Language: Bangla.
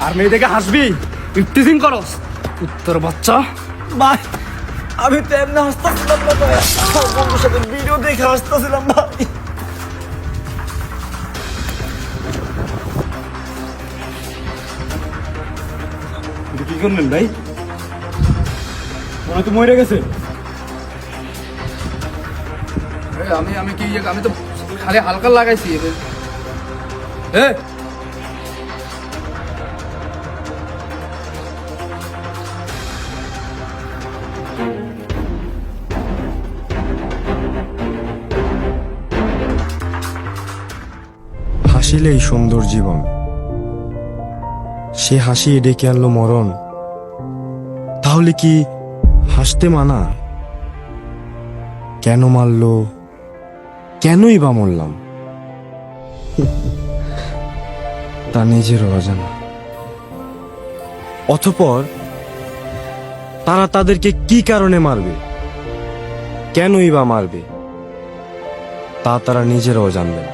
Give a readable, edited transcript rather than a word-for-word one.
আর মেয়ে দেখে হাসবি? ইফতিজিং করস উত্তর বাচ্চা। ভাই আমি তো এমনি হাসতেছিলাম না ভাই, আমার বন্ধুর সাথে ভিডিও দেখে হাসতেছিলাম ভাই। কি করলেন ভাই? মনে তো মরে গেছে। আমি আমি কি আমি তো খালি হালকা লাগাইছি। হাসিলেই সুন্দর জীবন, সে হাসি ডেকে আনলো মরণ। তাহলে কি হাসতে মানা? কেন মারলো, কেনই বা মরলাম, তা নিজেরও অজানা। অতঃপর তারা তাদেরকে কি কারণে মারবে, কেনই বা মারবে, তা তারা নিজেরাও জানবে না।